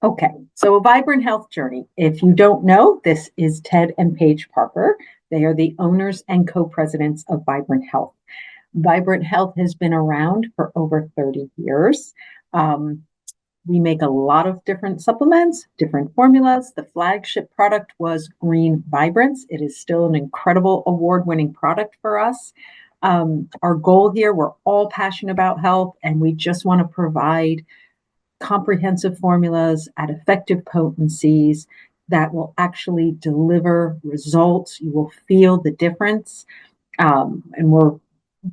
Okay, so a vibrant health journey. If you don't know, this is Ted and Paige Parker. They are the owners and co presidents of Vibrant Health. Vibrant Health has been around for over 30 years. Um, we make a lot of different supplements, different formulas. The flagship product was Green Vibrance. It is still an incredible award winning product for us. Our goal here, we're all passionate about health, and we just want to provide comprehensive formulas at effective potencies that will actually deliver results. You will feel the difference. And we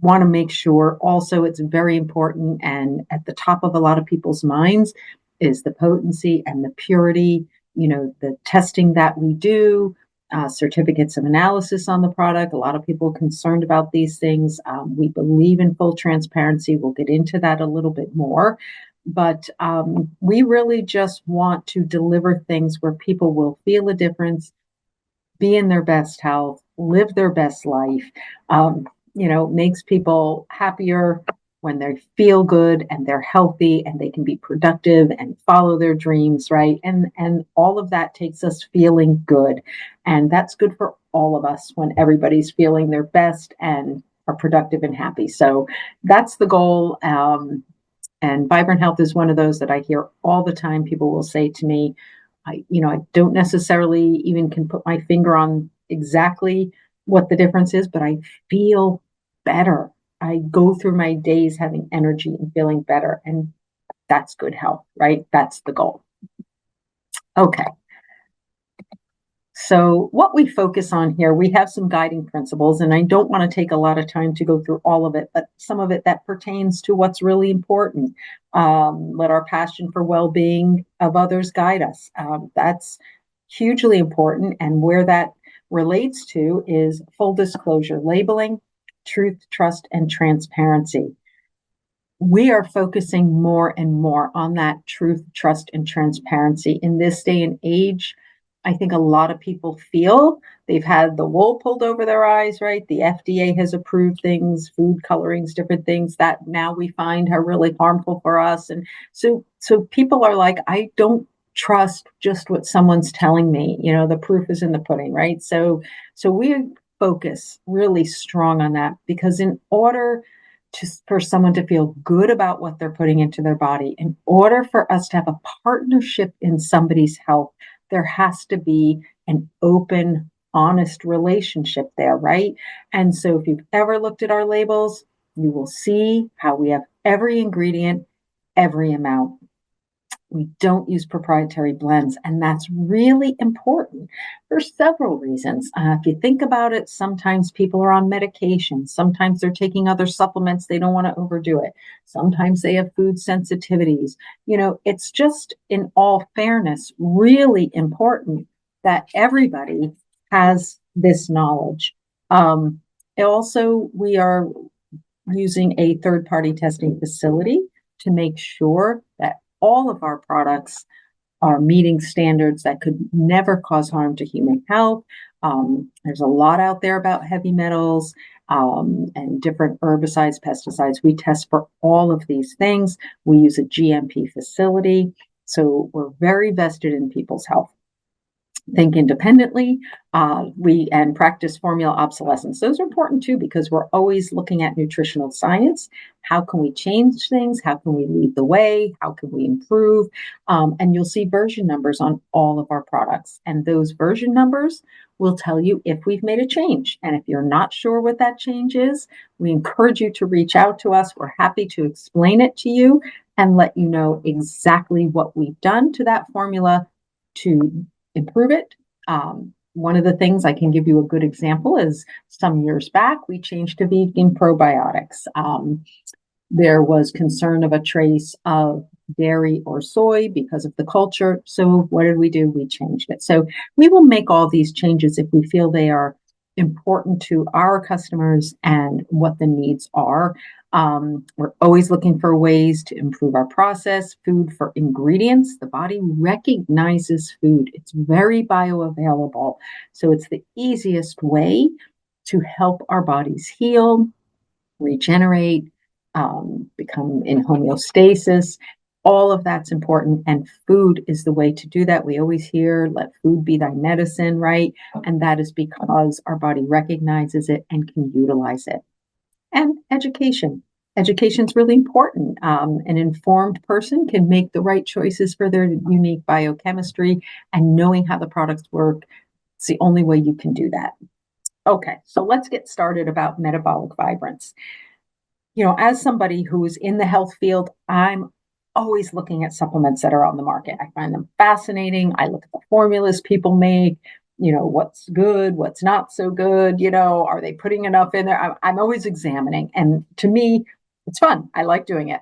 want to make sure also it's very important and at the top of a lot of people's minds is the potency and the purity, the testing that we do, certificates of analysis on the product. A lot of people are concerned about these things. We believe in full transparency. We'll get into that a little bit more. But we really just want to deliver things where people will feel a difference, be in their best health, live their best life. Makes people happier when they feel good and they're healthy and they can be productive and follow their dreams, right? And all of that takes us feeling good. And that's good for all of us when everybody's feeling their best and are productive and happy. So that's the goal. And Vibrant Health is one of those that I hear all the time. People will say to me, I don't necessarily even can put my finger on exactly what the difference is, but I feel better. I go through my days having energy and feeling better. And that's good health, right? That's the goal. Okay. So what we focus on here, we have some guiding principles, and I don't want to take a lot of time to go through all of it, but some of it that pertains to what's really important. Let our passion for well-being of others guide us. That's hugely important, and where that relates to is full disclosure, labeling, truth, trust, and transparency. We are focusing more and more on that truth, trust, and transparency in this day and age. I think a lot of people feel they've had the wool pulled over their eyes, right? The FDA has approved things, food colorings, different things that now we find are really harmful for us. And so people are like, I don't trust just what someone's telling me. The proof is in the pudding, right? So we focus really strong on that because in order for someone to feel good about what they're putting into their body, in order for us to have a partnership in somebody's health, there has to be an open, honest relationship there, right? And so if you've ever looked at our labels, you will see how we have every ingredient, every amount. We don't use proprietary blends, and that's really important for several reasons. If you think about it, sometimes people are on medication. Sometimes they're taking other supplements. They don't want to overdo it. Sometimes they have food sensitivities. It's just, in all fairness, really important that everybody has this knowledge. Also, we are using a third-party testing facility to make sure that all of our products are meeting standards that could never cause harm to human health. There's a lot out there about heavy metals and different herbicides, pesticides. We test for all of these things. We use a GMP facility. So we're very vested in people's health. Think independently, and practice formula obsolescence. Those are important too, because we're always looking at nutritional science. How can we change things? How can we lead the way? How can we improve? And you'll see version numbers on all of our products. And those version numbers will tell you if we've made a change. And if you're not sure what that change is, we encourage you to reach out to us. We're happy to explain it to you and let you know exactly what we've done to that formula to improve it. One of the things I can give you a good example is some years back, we changed to vegan probiotics. There was concern of a trace of dairy or soy because of the culture. So what did we do? We changed it. So we will make all these changes if we feel they are important to our customers and what the needs are. We're always looking for ways to improve our process. Food for ingredients. The body recognizes food. It's very bioavailable. So it's the easiest way to help our bodies heal, regenerate, become in homeostasis. All of that's important, and food is the way to do that. We always hear, let food be thy medicine, right? And that is because our body recognizes it and can utilize it. And education. Education is really important. An informed person can make the right choices for their unique biochemistry, and knowing how the products work, it's the only way you can do that. Okay, so let's get started about metabolic vibrance. As somebody who is in the health field, I'm always looking at supplements that are on the market. I find them fascinating. I look at the formulas people make, what's good, what's not so good, are they putting enough in there? I'm always examining. And to me, it's fun. I like doing it.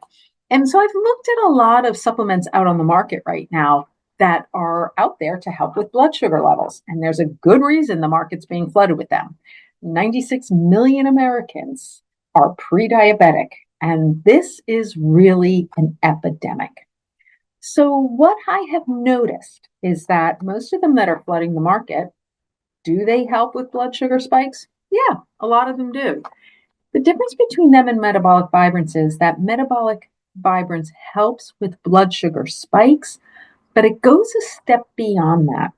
And so I've looked at a lot of supplements out on the market right now that are out there to help with blood sugar levels. And there's a good reason the market's being flooded with them. 96 million Americans are pre-diabetic, and this is really an epidemic. So what I have noticed is that most of them that are flooding the market, do they help with blood sugar spikes? Yeah, a lot of them do. The difference between them and metabolic vibrance is that metabolic vibrance helps with blood sugar spikes, but it goes a step beyond that,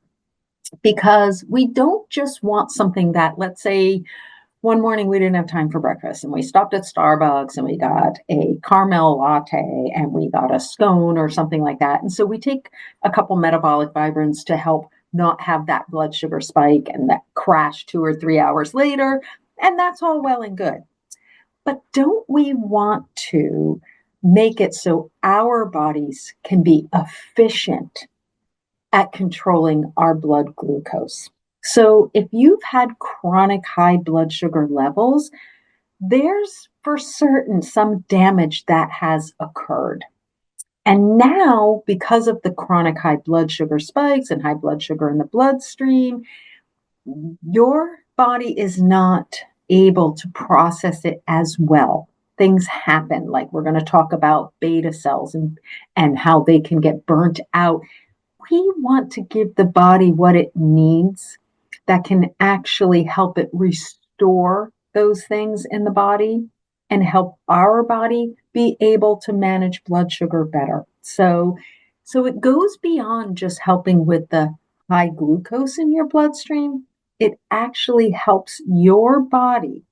because we don't just want something that, let's say, one morning we didn't have time for breakfast and we stopped at Starbucks and we got a caramel latte and we got a scone or something like that. And so we take a couple metabolic vibrance to help not have that blood sugar spike and that crash 2 or 3 hours later. And that's all well and good. But don't we want to make it so our bodies can be efficient at controlling our blood glucose? So if you've had chronic high blood sugar levels, there's for certain some damage that has occurred. And now, because of the chronic high blood sugar spikes and high blood sugar in the bloodstream, your body is not able to process it as well. Things happen, like we're going to talk about beta cells and how they can get burnt out. We want to give the body what it needs that can actually help it restore those things in the body and help our body be able to manage blood sugar better. So it goes beyond just helping with the high glucose in your bloodstream. It actually helps your body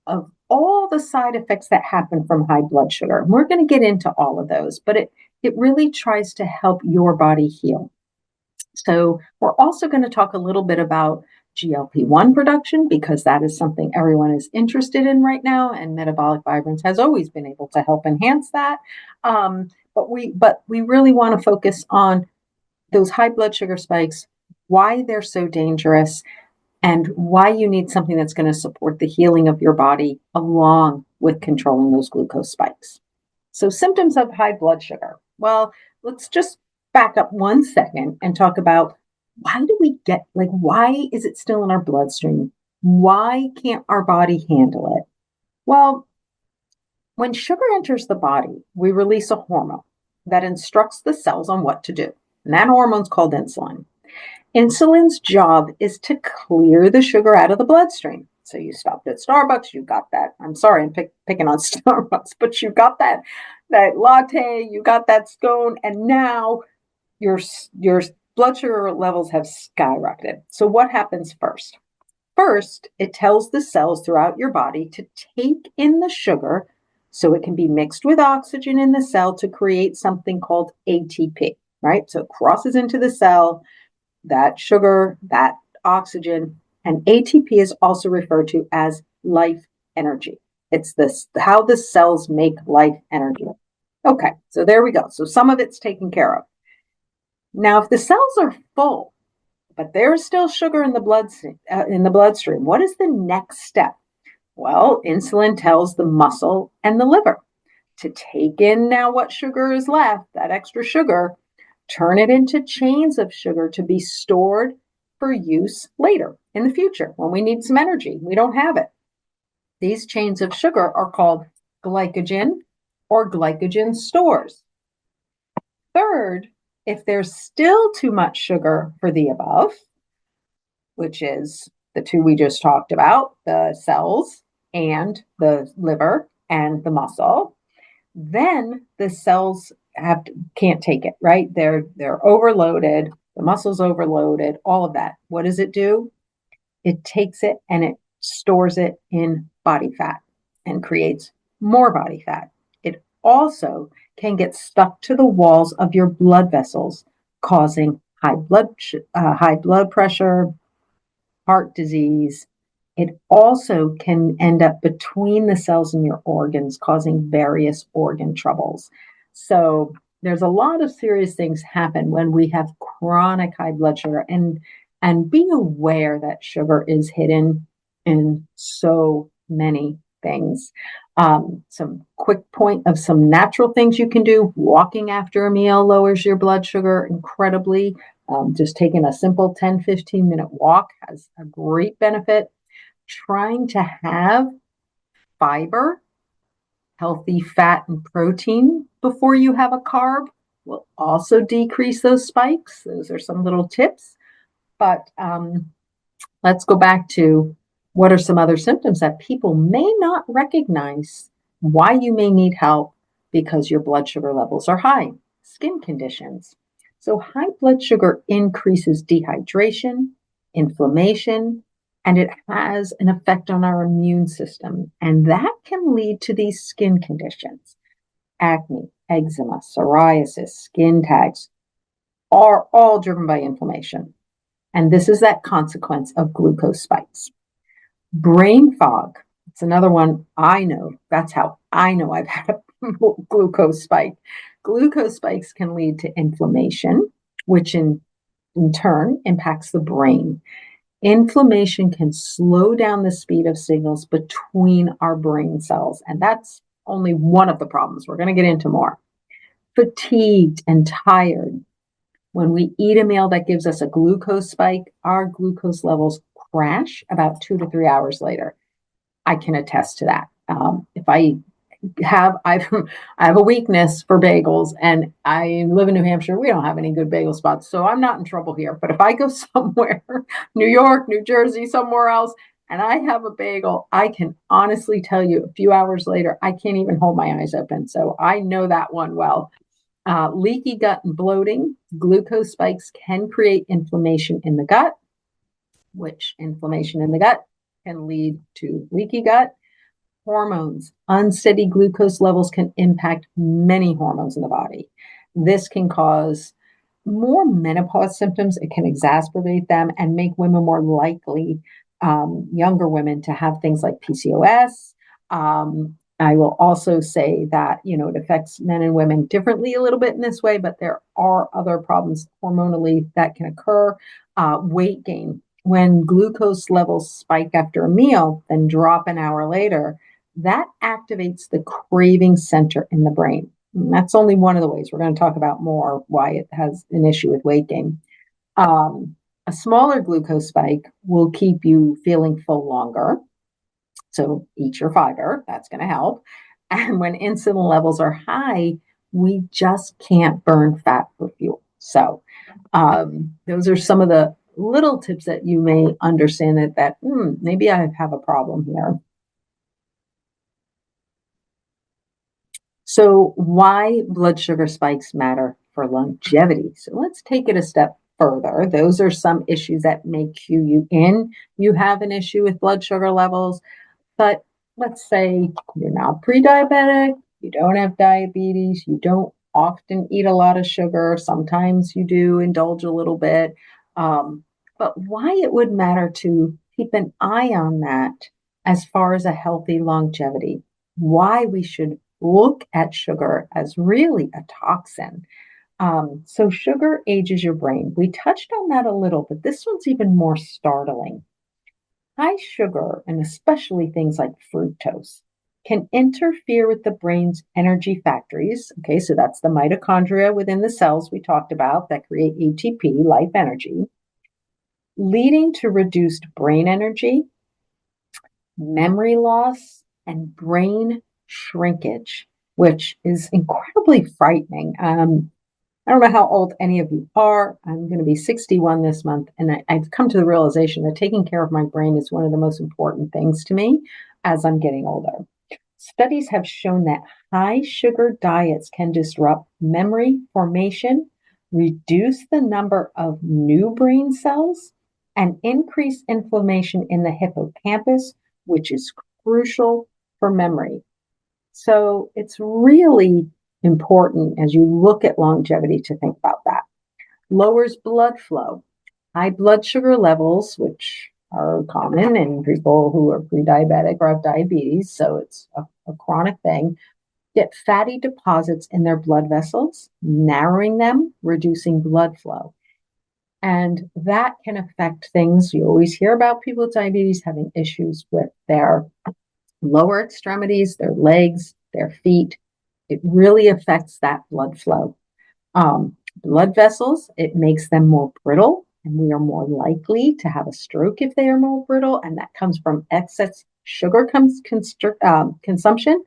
of all the side effects that happen from high blood sugar. And we're going to get into all of those, but it really tries to help your body heal. So we're also going to talk a little bit about GLP-1 production, because that is something everyone is interested in right now, and metabolic vibrance has always been able to help enhance that. But we really want to focus on those high blood sugar spikes, why they're so dangerous, and why you need something that's going to support the healing of your body along with controlling those glucose spikes. So symptoms of high blood sugar. Well, let's just back up 1 second and talk about why is it still in our bloodstream? Why can't our body handle it? Well, when sugar enters the body, we release a hormone that instructs the cells on what to do. And that hormone's called insulin. Insulin's job is to clear the sugar out of the bloodstream. So you stopped at Starbucks, you got that. I'm sorry, I'm picking on Starbucks, but you got that latte, you got that scone, and now your blood sugar levels have skyrocketed. So what happens first? First, it tells the cells throughout your body to take in the sugar so it can be mixed with oxygen in the cell to create something called ATP, right? So it crosses into the cell, that sugar, that oxygen, and ATP is also referred to as life energy. It's how the cells make life energy. Okay, so there we go. So some of it's taken care of. Now, if the cells are full, but there's still sugar in the bloodstream, what is the next step? Well, insulin tells the muscle and the liver to take in now what sugar is left, that extra sugar, turn it into chains of sugar to be stored for use later in the future when we need some energy. We don't have it. These chains of sugar are called glycogen or glycogen stores. Third, if there's still too much sugar for the above, which is the two we just talked about, the cells and the liver and the muscle, then the cells can't take it, right? They're overloaded, the muscle's overloaded, all of that. What does it do? It takes it and it stores it in body fat and creates more body fat. It also can get stuck to the walls of your blood vessels, causing high blood pressure, heart disease. It also can end up between the cells in your organs, causing various organ troubles. So there's a lot of serious things happen when we have chronic high blood sugar, and being aware that sugar is hidden in so many things. Some quick point of some natural things you can do. Walking after a meal lowers your blood sugar incredibly. Just taking a simple 10-15 minute walk has a great benefit. Trying to have fiber, healthy fat and protein before you have a carb will also decrease those spikes. Those are some little tips. But let's go back to what are some other symptoms that people may not recognize, why you may need help because your blood sugar levels are high. Skin conditions. So high blood sugar increases dehydration, inflammation, and it has an effect on our immune system. And that can lead to these skin conditions. Acne, eczema, psoriasis, skin tags are all driven by inflammation. And this is that consequence of glucose spikes. Brain fog. It's another one I know. That's how I know I've had a glucose spike. Glucose spikes can lead to inflammation, which in turn impacts the brain. Inflammation can slow down the speed of signals between our brain cells. And that's only one of the problems. We're going to get into more. Fatigued and tired. When we eat a meal that gives us a glucose spike, our glucose levels crash about 2 to 3 hours later. I can attest to that. If I have a weakness for bagels, and I live in New Hampshire. We don't have any good bagel spots, so I'm not in trouble here. But if I go somewhere, New York, New Jersey, somewhere else, and I have a bagel, I can honestly tell you a few hours later, I can't even hold my eyes open. So I know that one well. Leaky gut and bloating. Glucose spikes can create inflammation in the gut, which inflammation in the gut can lead to leaky gut. Hormones. Unsteady glucose levels can impact many hormones in the body. This can cause more menopause symptoms. It can exacerbate them and make women more likely, younger women, to have things like PCOS. I will also say that, it affects men and women differently a little bit in this way, but there are other problems hormonally that can occur. Weight gain. When glucose levels spike after a meal, then drop an hour later, that activates the craving center in the brain. And that's only one of the ways. We're going to talk about more why it has an issue with weight gain. A smaller glucose spike will keep you feeling full longer. So eat your fiber. That's going to help. And when insulin levels are high, we just can't burn fat for fuel. So those are some of the little tips that you may understand that maybe I have a problem here. So why blood sugar spikes matter for longevity? So let's take it a step further. Those are some issues that may cue you in. You have an issue with blood sugar levels, but let's say you're not pre-diabetic, you don't have diabetes, you don't often eat a lot of sugar. Sometimes you do indulge a little bit. But why it would matter to keep an eye on that as far as a healthy longevity, why we should look at sugar as really a toxin. So sugar ages your brain. We touched on that a little, but this one's even more startling. High sugar, and especially things like fructose, can interfere with the brain's energy factories. Okay, so that's the mitochondria within the cells we talked about that create ATP, life energy, leading to reduced brain energy, memory loss, and brain shrinkage, which is incredibly frightening. I don't know how old any of you are. I'm going to be 61 this month, and I've come to the realization that taking care of my brain is one of the most important things to me as I'm getting older. Studies have shown that high sugar diets can disrupt memory formation, reduce the number of new brain cells, and increase inflammation in the hippocampus, which is crucial for memory. So it's really important as you look at longevity to think about that. Lowers blood flow. High blood sugar levels, which are common in people who are pre-diabetic or have diabetes, so it's a chronic thing, get fatty deposits in their blood vessels, narrowing them, reducing blood flow. And that can affect things. You always hear about people with diabetes having issues with their lower extremities, their legs, their feet. It really affects that blood flow. Blood vessels, it makes them more brittle, and we are more likely to have a stroke if they are more brittle, and that comes from excess sugar consumption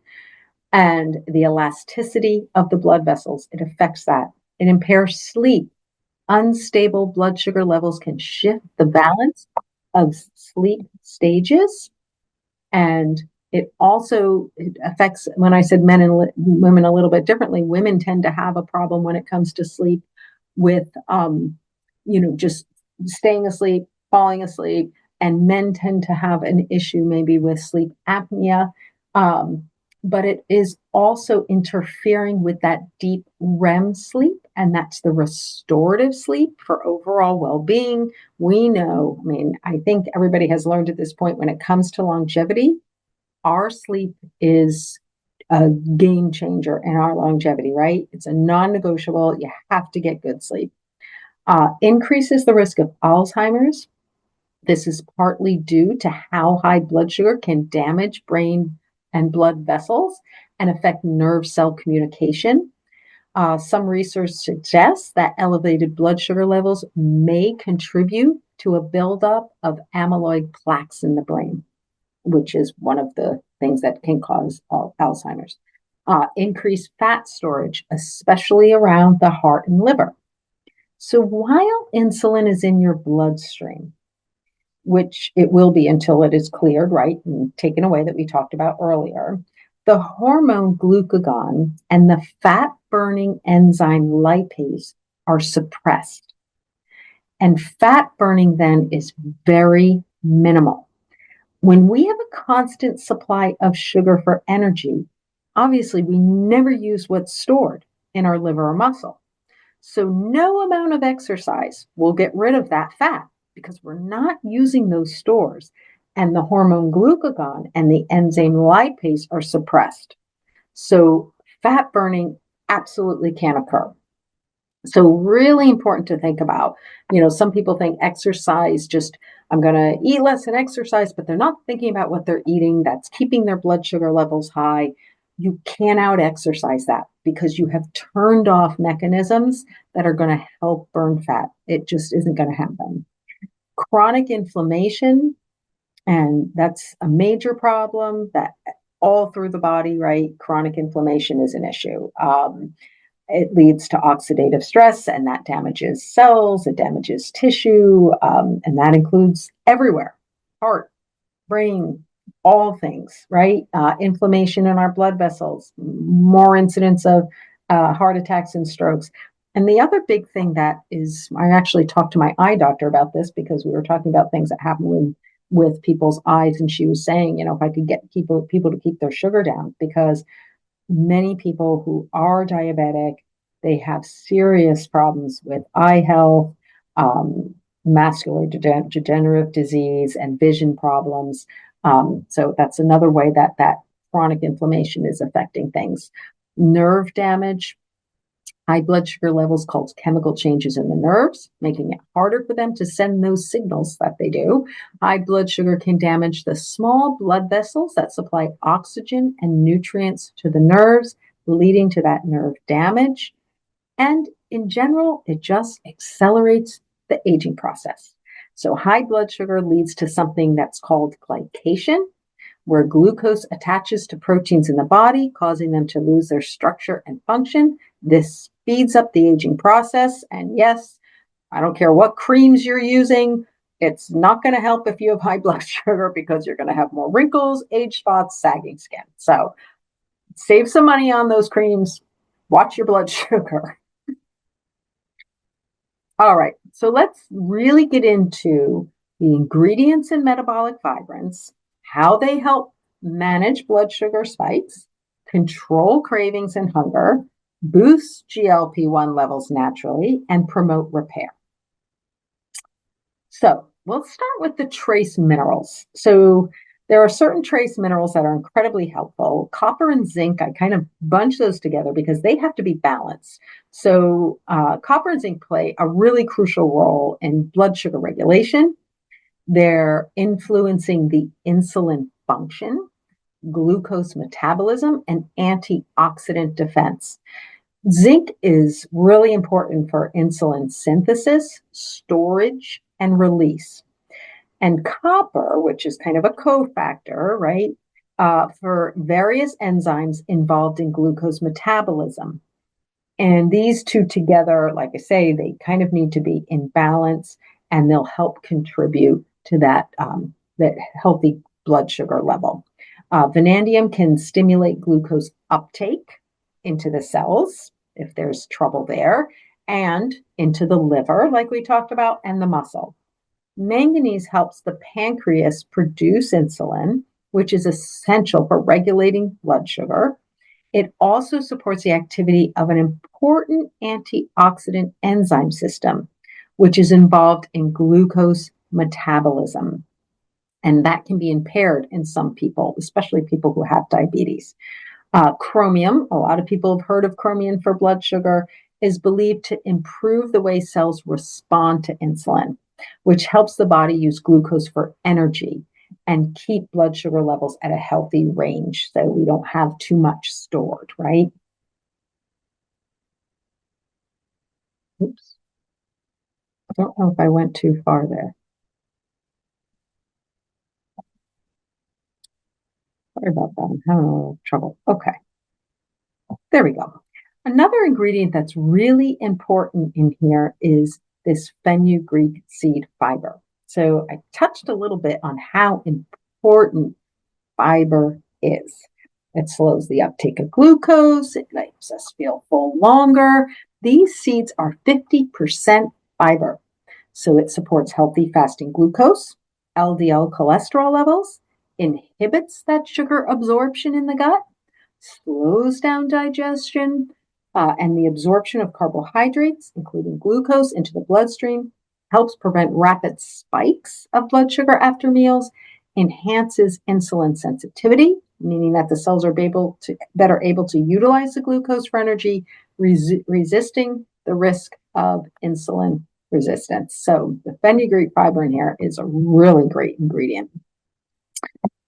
and the elasticity of the blood vessels. It affects that. It impairs sleep. Unstable blood sugar levels can shift the balance of sleep stages, and it affects, when I said men and women a little bit differently, women tend to have a problem when it comes to sleep with, just staying asleep, falling asleep, and men tend to have an issue maybe with sleep apnea. But it is also interfering with that deep REM sleep, and that's the restorative sleep for overall well-being. We know, I think everybody has learned at this point, when it comes to longevity, our sleep is a game changer in our longevity, right? It's a non-negotiable. You have to get good sleep. Increases the risk of Alzheimer's. This is partly due to how high blood sugar can damage brain and blood vessels and affect nerve cell communication. Some research suggests that elevated blood sugar levels may contribute to a buildup of amyloid plaques in the brain, which is one of the things that can cause Alzheimer's. Increased fat storage, especially around the heart and liver. So while insulin is in your bloodstream, which it will be until it is cleared, right, and taken away, that we talked about earlier, the hormone glucagon and the fat-burning enzyme lipase are suppressed. And fat burning then is very minimal. When we have a constant supply of sugar for energy, obviously we never use what's stored in our liver or muscle. So no amount of exercise will get rid of that fat because we're not using those stores, and the hormone glucagon and the enzyme lipase are suppressed. So fat burning absolutely can occur. So really important to think about. Some people think exercise, just I'm going to eat less and exercise, but they're not thinking about what they're eating that's keeping their blood sugar levels high. You can't out exercise that because you have turned off mechanisms that are going to help burn fat. It just isn't going to happen. Chronic inflammation, and that's a major problem that all through the body, right? Chronic inflammation is an issue. It leads to oxidative stress, and that damages cells, it damages tissue, and that includes everywhere: heart, brain, all things, right? Inflammation in our blood vessels, more incidence of heart attacks and strokes. And the other big thing that is, I actually talked to my eye doctor about this because we were talking about things that happen with people's eyes, and she was saying, if I could get people to keep their sugar down, because many people who are diabetic, they have serious problems with eye health, macular degenerative disease, and vision problems. So that's another way that chronic inflammation is affecting things. Nerve damage. High blood sugar levels cause chemical changes in the nerves, making it harder for them to send those signals that they do. High blood sugar can damage the small blood vessels that supply oxygen and nutrients to the nerves, leading to that nerve damage. And in general, it just accelerates the aging process. So high blood sugar leads to something that's called glycation, where glucose attaches to proteins in the body, causing them to lose their structure and function. This speeds up the aging process. And yes, I don't care what creams you're using, It's not going to help if you have high blood sugar because you're going to have more wrinkles, age spots, sagging skin. So save some money on those creams. Watch your blood sugar. All right, so let's really get into the ingredients in metabolic vibrance, how they help manage blood sugar spikes, control cravings and hunger, boost GLP-1 levels naturally, and promote repair. So we'll start with the trace minerals. So there are certain trace minerals that are incredibly helpful. Copper and zinc, I kind of bunch those together because they have to be balanced. So copper and zinc play a really crucial role in blood sugar regulation. They're influencing the insulin function, glucose metabolism, and antioxidant defense. Zinc is really important for insulin synthesis, storage, and release. And copper, which is kind of a cofactor, right, for various enzymes involved in glucose metabolism. And these two together, like I say, they kind of need to be in balance, and they'll help contribute to that healthy blood sugar level. Vanadium can stimulate glucose uptake into the cells if there's trouble there, and into the liver, like we talked about, and the muscle. Manganese helps the pancreas produce insulin, which is essential for regulating blood sugar. It also supports the activity of an important antioxidant enzyme system, which is involved in glucose metabolism. And that can be impaired in some people, especially people who have diabetes. Chromium, a lot of people have heard of chromium for blood sugar, is believed to improve the way cells respond to insulin, which helps the body use glucose for energy and keep blood sugar levels at a healthy range so we don't have too much stored, right? Oops. I don't know if I went too far there. Sorry about that. I'm having a little trouble. Okay. There we go. Another ingredient that's really important in here is this fenugreek seed fiber. So I touched a little bit on how important fiber is. It slows the uptake of glucose. It makes us feel full longer. These seeds are 50% fiber. So it supports healthy fasting glucose, LDL cholesterol levels, inhibits that sugar absorption in the gut, slows down digestion and the absorption of carbohydrates, including glucose, into the bloodstream, helps prevent rapid spikes of blood sugar after meals, enhances insulin sensitivity, meaning that the cells are better able to utilize the glucose for energy, resisting the risk of insulin resistance. So the fenugreek fiber in here is a really great ingredient.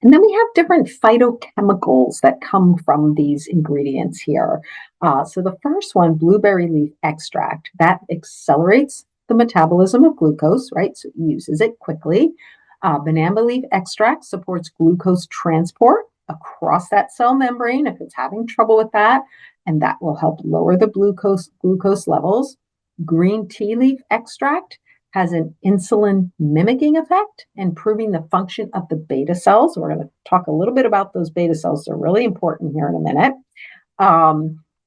And then we have different phytochemicals that come from these ingredients here. So the first one, blueberry leaf extract, that accelerates the metabolism of glucose, right? So it uses it quickly. Banana leaf extract supports glucose transport across that cell membrane if it's having trouble with that, and that will help lower the glucose levels. Green tea leaf extract has an insulin mimicking effect, improving the function of the beta cells. We're going to talk a little bit about those beta cells. They're really important here in a minute.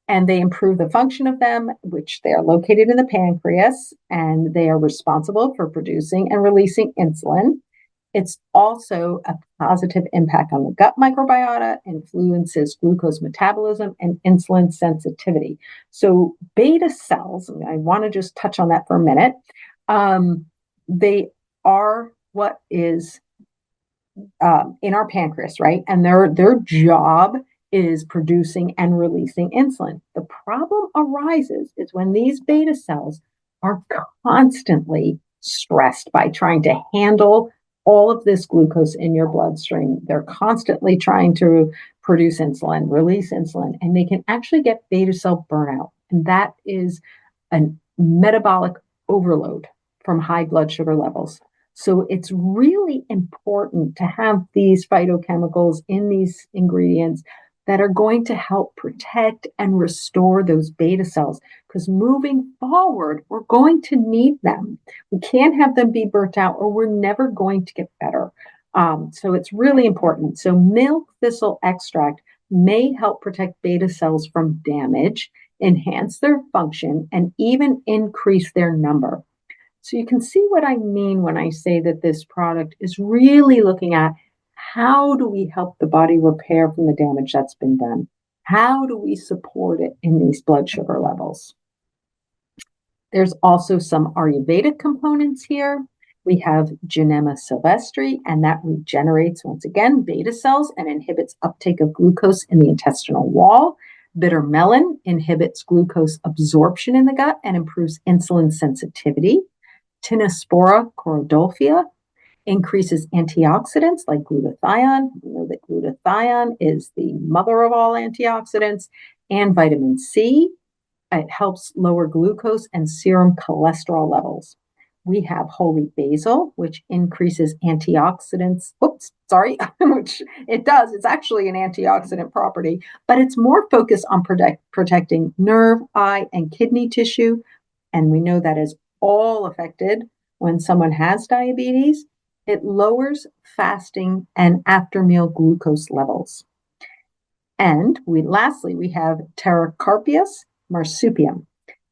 And they improve the function of them, which they are located in the pancreas, and they are responsible for producing and releasing insulin. It's also a positive impact on the gut microbiota, influences glucose metabolism and insulin sensitivity. So beta cells, I want to just touch on that for a minute. They are what is in our pancreas, right? And their job is producing and releasing insulin. The problem arises is when these beta cells are constantly stressed by trying to handle all of this glucose in your bloodstream. They're constantly trying to produce insulin, release insulin, and they can actually get beta cell burnout. And that is a metabolic overload from high blood sugar levels. So it's really important to have these phytochemicals in these ingredients that are going to help protect and restore those beta cells. Because moving forward, we're going to need them. We can't have them be burnt out, or we're never going to get better. So it's really important. So milk thistle extract may help protect beta cells from damage, enhance their function, and even increase their number. So you can see what I mean when I say that this product is really looking at how do we help the body repair from the damage that's been done? How do we support it in these blood sugar levels? There's also some Ayurvedic components here. We have Genema sylvestre, and that regenerates, once again, beta cells and inhibits uptake of glucose in the intestinal wall. Bitter melon inhibits glucose absorption in the gut and improves insulin sensitivity. Tinospora corodulfia increases antioxidants like glutathione. We know that glutathione is the mother of all antioxidants, and vitamin C. It helps lower glucose and serum cholesterol levels. We have holy basil, which increases antioxidants. Which it does. It's actually an antioxidant property, but it's more focused on protecting nerve, eye, and kidney tissue. And we know that is all affected when someone has diabetes. It lowers fasting and after meal glucose levels. And lastly, we have Pterocarpus marsupium.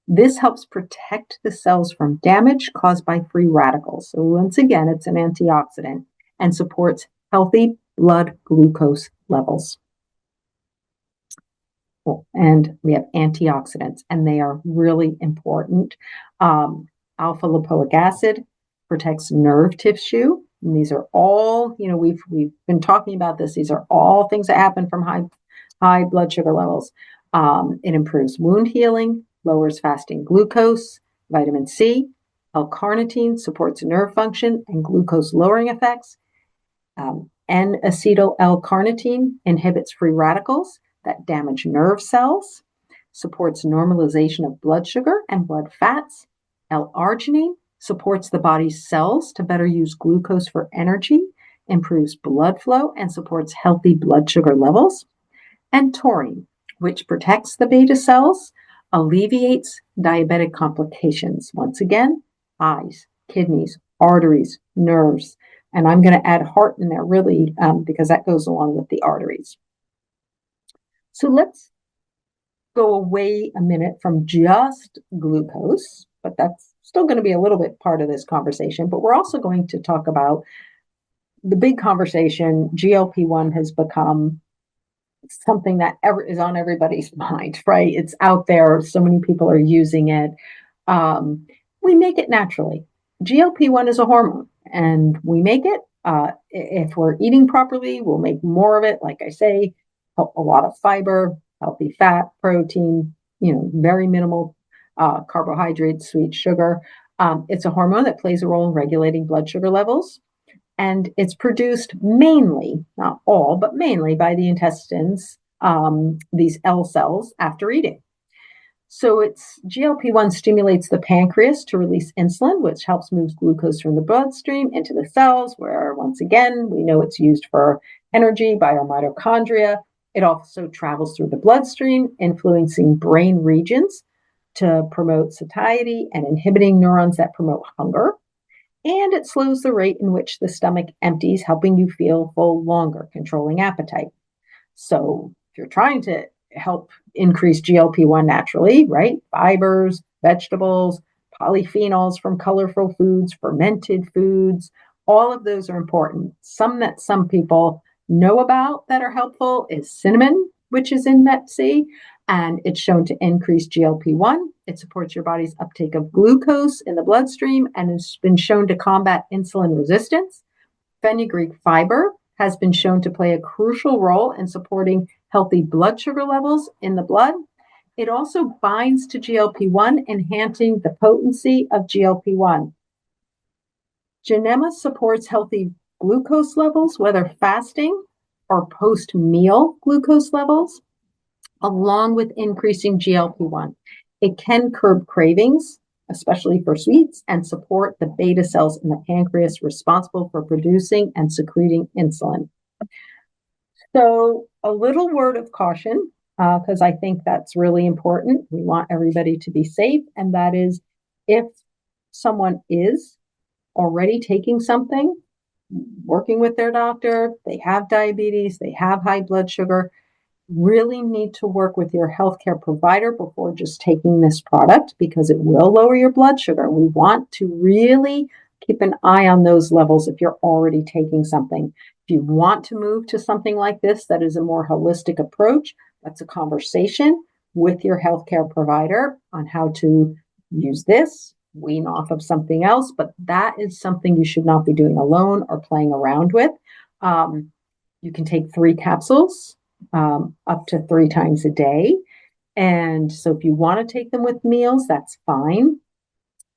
This helps protect the cells from damage caused by free radicals. So once again, it's an antioxidant and supports healthy blood glucose levels. And we have antioxidants, and they are really important. Alpha lipoic acid protects nerve tissue. And these are all, we've been talking about this. These are all things that happen from high blood sugar levels. It improves wound healing, lowers fasting glucose. Vitamin C, L-carnitine supports nerve function and glucose lowering effects. N-acetyl L-carnitine inhibits free radicals that damage nerve cells, supports normalization of blood sugar and blood fats. L-arginine supports the body's cells to better use glucose for energy, improves blood flow, and supports healthy blood sugar levels. And taurine, which protects the beta cells, alleviates diabetic complications. Once again, eyes, kidneys, arteries, nerves. And I'm going to add heart in there really because that goes along with the arteries. So let's go away a minute from just glucose, but that's still going to be a little bit part of this conversation. But we're also going to talk about the big conversation. GLP-1 has become something that is on everybody's mind, right? It's out there. So many people are using it. We make it naturally. GLP-1 is a hormone, and we make it. If we're eating properly, we'll make more of it. Like I say, a lot of fiber, healthy fat, protein, very minimal carbohydrates, sweet sugar. It's a hormone that plays a role in regulating blood sugar levels. And it's produced mainly, not all, but mainly by the intestines, these L cells after eating. So GLP-1 stimulates the pancreas to release insulin, which helps move glucose from the bloodstream into the cells, where once again, we know it's used for energy by our mitochondria. It also travels through the bloodstream, influencing brain regions to promote satiety and inhibiting neurons that promote hunger. And it slows the rate in which the stomach empties, helping you feel full longer, controlling appetite. So if you're trying to help increase GLP-1 naturally, right? Fibers, vegetables, polyphenols from colorful foods, fermented foods, all of those are important. Some that some people know about that are helpful is cinnamon, which is in Met-C, and it's shown to increase GLP-1. It supports your body's uptake of glucose in the bloodstream, and it's been shown to combat insulin resistance. Fenugreek fiber has been shown to play a crucial role in supporting healthy blood sugar levels in the blood. It also binds to GLP-1, enhancing the potency of GLP-1. Genema supports healthy glucose levels, whether fasting or post-meal glucose levels, along with increasing GLP-1. It can curb cravings, especially for sweets, and support the beta cells in the pancreas responsible for producing and secreting insulin. So a little word of caution, because I think that's really important. We want everybody to be safe, and that is if someone is already taking something, working with their doctor, they have diabetes, they have high blood sugar, really need to work with your healthcare provider before just taking this product because it will lower your blood sugar. We want to really keep an eye on those levels if you're already taking something. If you want to move to something like this that is a more holistic approach, that's a conversation with your healthcare provider on how to use this, wean off of something else, but that is something you should not be doing alone or playing around with. You can take 3 capsules up to 3 times a day. And so if you want to take them with meals, that's fine.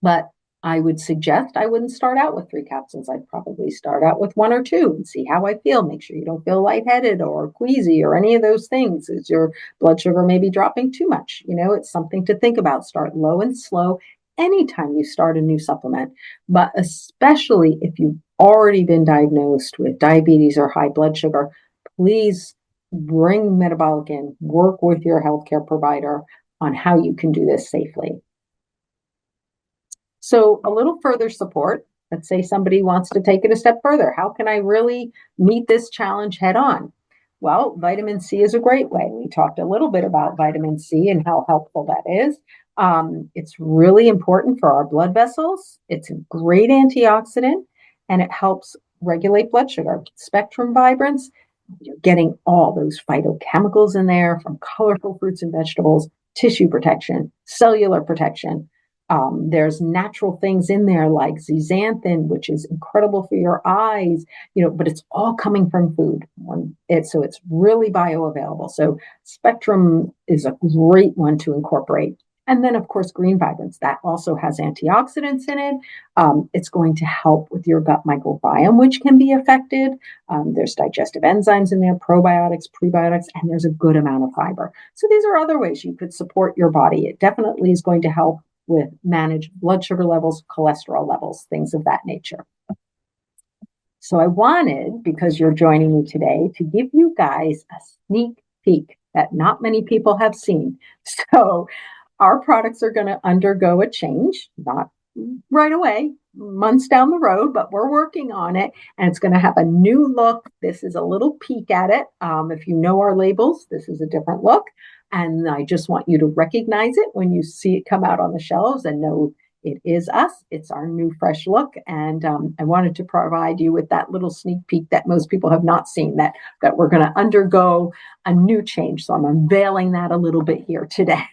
But I would suggest I wouldn't start out with 3 capsules. I'd probably start out with 1 or 2 and see how I feel. Make sure you don't feel lightheaded or queasy or any of those things. Is your blood sugar maybe dropping too much? It's something to think about. Start low and slow anytime you start a new supplement, but especially if you've already been diagnosed with diabetes or high blood sugar, please bring metabolic in, work with your healthcare provider on how you can do this safely. So a little further support, let's say somebody wants to take it a step further. How can I really meet this challenge head on? Well, vitamin C is a great way. We talked a little bit about vitamin C and how helpful that is. It's really important for our blood vessels. It's a great antioxidant and it helps regulate blood sugar. Spectrum Vibrance, you're getting all those phytochemicals in there from colorful fruits and vegetables, tissue protection, cellular protection. There's natural things in there like zeaxanthin, which is incredible for your eyes, but it's all coming from food. So it's really bioavailable. So Spectrum is a great one to incorporate. And then, of course, Green Vibrance, that also has antioxidants in it. It's going to help with your gut microbiome, which can be affected. There's digestive enzymes in there, probiotics, prebiotics, and there's a good amount of fiber. So these are other ways you could support your body. It definitely is going to help with manage blood sugar levels, cholesterol levels, things of that nature. So I wanted, because you're joining me today, to give you guys a sneak peek that not many people have seen. So our products are going to undergo a change, not right away, months down the road, but we're working on it and it's going to have a new look. This is a little peek at it. If you know our labels, this is a different look. And I just want you to recognize it when you see it come out on the shelves and know it is us. It's our new fresh look. And I wanted to provide you with that little sneak peek that most people have not seen, that we're going to undergo a new change. So I'm unveiling that a little bit here today.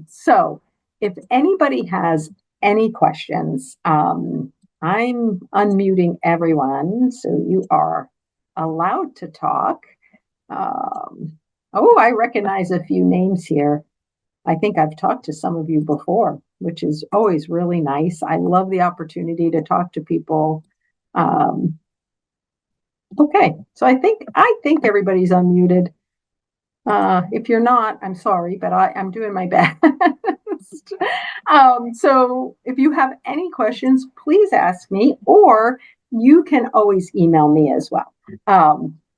So if anybody has any questions, I'm unmuting everyone. So you are allowed to talk. I recognize a few names here. I think I've talked to some of you before, which is always really nice. I love the opportunity to talk to people. Okay, so I think everybody's unmuted. If you're not, I'm sorry, but I'm doing my best. So if you have any questions, please ask me, or you can always email me as well.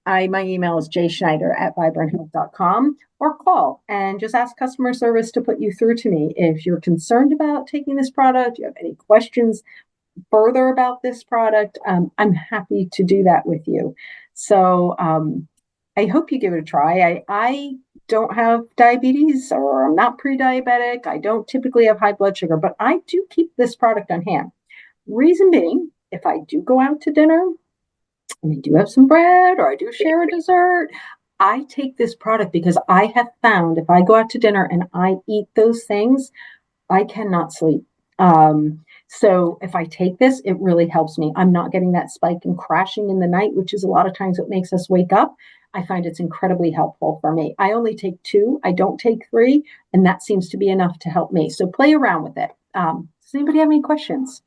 My email is jschneider@vibranthealth.com, or call and just ask customer service to put you through to me. If you're concerned about taking this product, you have any questions further about this product, I'm happy to do that with you. So I hope you give it a try. I don't have diabetes, or I'm not pre-diabetic. I don't typically have high blood sugar, but I do keep this product on hand. Reason being, if I do go out to dinner and I do have some bread or I do share a dessert, I take this product because I have found if I go out to dinner and I eat those things, I cannot sleep. So if I take this, it really helps me. I'm not getting that spike and crashing in the night, which is a lot of times what makes us wake up. I find it's incredibly helpful for me. I only take 2. I don't take 3, and that seems to be enough to help me. So play around with it. Does anybody have any questions?